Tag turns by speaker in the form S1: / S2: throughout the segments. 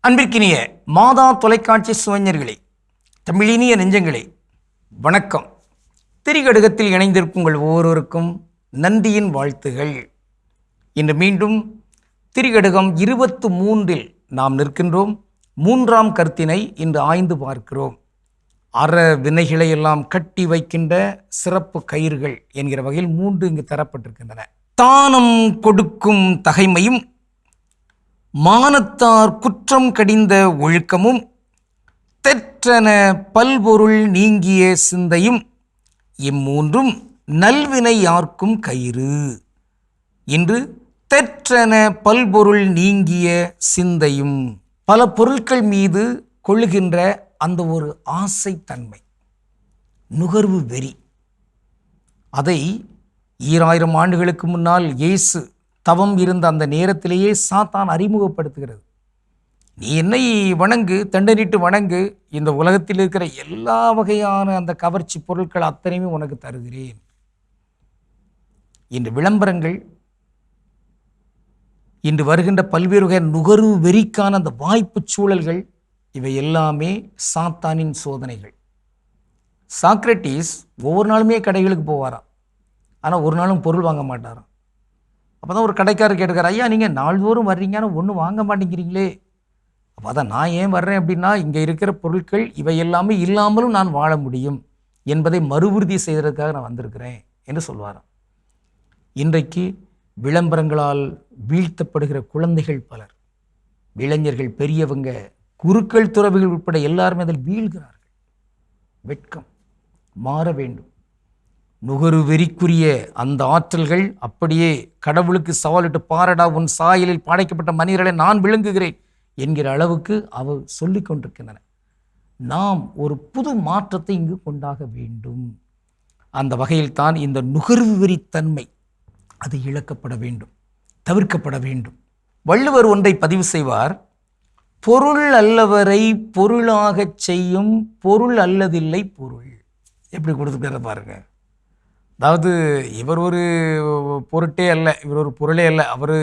S1: அன்பிற்கினிய மாதா தொலைக்காட்சி சுவைஞர்களே, தமிழினிய நெஞ்சங்களே, வணக்கம். திரிகடுகத்தில் இணைந்திருக்கும் உங்கள் ஒவ்வொருவருக்கும் நன்றியின் வாழ்த்துகள். இன்று மீண்டும் திரிகடுகம் 23 நாம் நிற்கின்றோம். 3ஆம் கருத்தினை இன்று ஆய்ந்து பார்க்கிறோம். அற வினைகளை எல்லாம் கட்டி வைக்கின்ற சிறப்பு கயிறுகள் என்கிற வகையில் 3 இங்கு தரப்பட்டிருக்கின்றன. தானம் கொடுக்கும் தகைமையும், மானத்தார் குற்றம் கடிந்த ஒழுக்கமும், தெற்றென பல்பொருள் நீங்கிய சிந்தையும், இம்மூன்றும் நல்வினை யார்க்கும் கயிறு. இன்று தெற்றென பல்பொருள் நீங்கிய சிந்தையும், பல பொருட்கள் மீது கொள்ளுகின்ற அந்த ஒரு ஆசைத்தன்மை, நுகர்வு வெறி, அதை 2000 ஆண்டுகளுக்கு முன்னால் இயேசு தவம் இருந்த அந்த நேரத்திலேயே சாத்தான் அறிமுகப்படுத்துகிறது. நீ என்னை வணங்கு, தண்டனிட்டு வணங்கு, இந்த உலகத்தில் இருக்கிற எல்லா வகையான அந்த கவர்ச்சி பொருட்கள் அத்தனையுமே உனக்கு தருகிறேன். இன்று விளம்பரங்கள், இன்று வருகின்ற பல்வேறு வகை நுகர்வு வெறிக்கான அந்த வாய்ப்பு சூழல்கள், இவை எல்லாமே சாத்தானின் சோதனைகள். சாக்ரட்டிஸ் ஒவ்வொரு நாளுமே கடைகளுக்கு போவாராம், ஆனால் ஒரு நாளும் பொருள் வாங்க மாட்டாராம். அப்போ தான் ஒரு கடைக்காரர் கேட்டுக்கார், ஐயா நீங்கள் நாள்தோறும் வர்றீங்க, ஆனால் ஒன்றும் வாங்க மாட்டேங்கிறீங்களே. அப்போ அதான் நான் ஏன் வர்றேன் அப்படின்னா, இங்கே இருக்கிற பொருட்கள் இவை எல்லாமே இல்லாமலும் நான் வாழ முடியும் என்பதை மறுஉறுதி செய்வதற்காக நான் வந்திருக்கிறேன் என்று சொல்வாராம். இன்றைக்கு விளம்பரங்களால் வீழ்த்தப்படுகிற குழந்தைகள் பலர், இளைஞர்கள், பெரியவங்க, குருக்கள், துறவிகள் உட்பட எல்லாருமே அதில் வீழ்கிறார்கள். வெட்கம் மாற வேண்டும். நுகரு வெறிக்குரிய அந்த ஆற்றல்கள் அப்படியே கடவுளுக்கு சவாலிட்டு, பாரடா உன் சாயலில் படைக்கப்பட்ட மனிதர்களை நான் விளங்குகிறேன் என்கிற அளவுக்கு அவ சொல்லிக் கொண்டிருக்கின்றன. நாம் ஒரு புது மாற்றத்தை இங்கு கொண்டாக வேண்டும். அந்த வகையில் தான் இந்த நுகர்வு வெறித்தன்மை அது இழக்கப்பட வேண்டும், தவிர்க்கப்பட வேண்டும். வள்ளுவர் ஒன்றை பதிவு செய்வார், பொருள் அல்லவரை பொருளாகச் செய்யும் பொருள் அல்லதில்லை பொருள். எப்படி கொடுத்துக்கிறத பாருங்க. அதாவது இவர் ஒரு பொருட்டே அல்ல, இவர் ஒரு பொருளே அல்ல, அவர்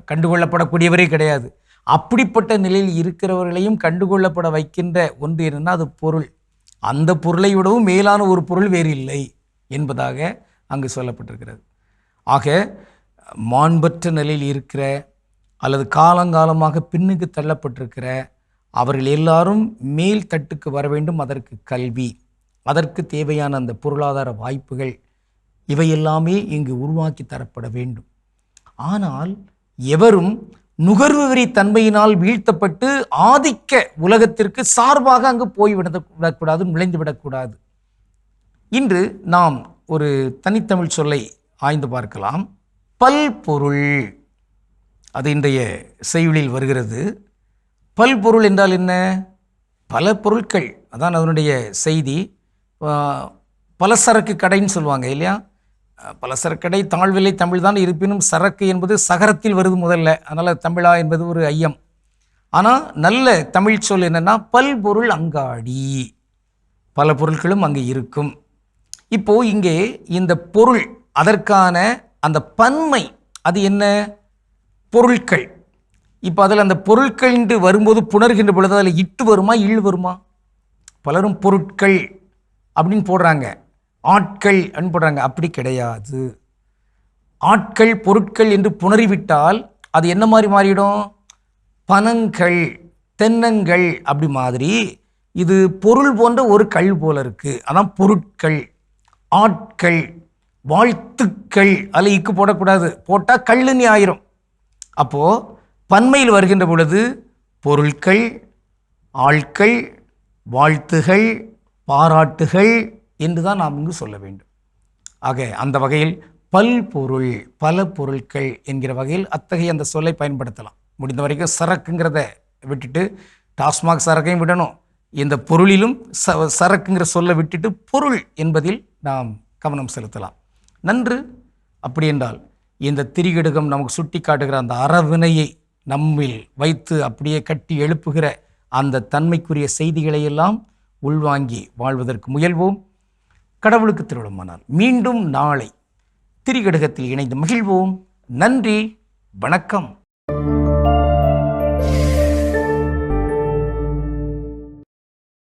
S1: கண்டுகொள்ளப்படக்கூடியவரே கிடையாது. அப்படிப்பட்ட நிலையில் இருக்கிறவர்களையும் கண்டுகொள்ளப்பட வைக்கின்ற ஒன்று என்னன்னா அது பொருள். அந்த பொருளை விடவும் மேலான ஒரு பொருள் வேறு இல்லை என்பதாக அங்கு சொல்லப்பட்டிருக்கிறது. ஆக மாண்பற்ற நிலையில் இருக்கிற அல்லது காலங்காலமாக பின்னுக்கு தள்ளப்பட்டிருக்கிற அவர்கள் எல்லாரும் மேல் தட்டுக்கு வர வேண்டும். அதற்கு கல்வி, அதற்கு தேவையான அந்த பொருளாதார வாய்ப்புகள், இவையெல்லாமே இங்கு உருவாக்கி தரப்பட வேண்டும். ஆனால் எவரும் நுகர்வு வெறி தன்மையினால் வீழ்த்தப்பட்டு ஆதிக்க உலகத்திற்கு சார்பாக அங்கு போய்விடக்கூடாது, நுழைந்து விடக்கூடாது. இன்று நாம் ஒரு தனித்தமிழ் சொல்லை ஆய்ந்து பார்க்கலாம். பல்பொருள், அது இன்றைய செய்யுளில் வருகிறது. பல்பொருள் என்றால் என்ன? பல பொருட்கள், அதான் அதனுடைய செய்தி. பலசரக்கு கடைன்னு சொல்லுவாங்க இல்லையா? பலசரக்கு கடை தாழ்விலை தமிழ் தான், இருப்பினும் சரக்கு என்பது சகரத்தில் வருது முதல்ல, அதனால் தமிழா என்பது ஒரு ஐயம். ஆனால் நல்ல தமிழ் சொல் என்னென்னா பல்பொருள் அங்காடி, பல பொருட்களும் அங்கே இருக்கும். இப்போது இங்கே இந்த பொருள், அதற்கான அந்த பன்மை அது என்ன? பொருட்கள். இப்போ அதில் அந்த பொருட்கள் என்று வரும்போது புணர்கின்ற பொழுது அதில் இட்டு வருமா, இழு வருமா? பலரும் பொருட்கள் அப்படின்னு போடுறாங்க, ஆட்கள் அப்படின்னு போடுறாங்க. அப்படி கிடையாது. ஆட்கள் பொருட்கள் என்று புணறிவிட்டால் அது என்ன மாதிரி மாறிடும்? பனங்கள், தென்னங்கள் அப்படி மாதிரி. இது பொருள் போன்ற ஒரு கல் போல இருக்கு, அதான் பொருட்கள். ஆட்கள், வாழ்த்துக்கள், அதில் இக்கு போடக்கூடாது, போட்டால் கல்லுன்னு ஆயிரும். அப்போது பன்மையில் வருகின்ற பொழுது பொருட்கள், ஆட்கள், வாழ்த்துகள், பாராட்டுகள் என்று தான் நாம் இங்கு சொல்ல வேண்டும். ஆக அந்த வகையில் பல்பொருள், பல பொருட்கள் என்கிற வகையில் அத்தகைய அந்த சொல்லை பயன்படுத்தலாம். முடிந்த வரைக்கும் சரக்குங்கிறத விட்டுட்டு டாஸ்மாக் சரக்கையும் விடணும். இந்த பொருளிலும் சரக்குங்கிற சொல்லை விட்டுட்டு பொருள் என்பதில் நாம் கவனம் செலுத்தலாம். நன்று. அப்படி என்றால் இந்த திரிகடுகம் நமக்கு சுட்டி காட்டுகிற அந்த அறவினையை நம்மில் வைத்து அப்படியே கட்டி எழுப்புகிற அந்த தன்மைக்குரிய செய்திகளை எல்லாம் உள்வாங்கி வாழ்வதற்கு முயல்வோம். கடவுளுக்கு திருவிழமானால் மீண்டும் நாளை திரிகடுகத்தில் இணைந்து மகிழ்வோம். நன்றி, வணக்கம்.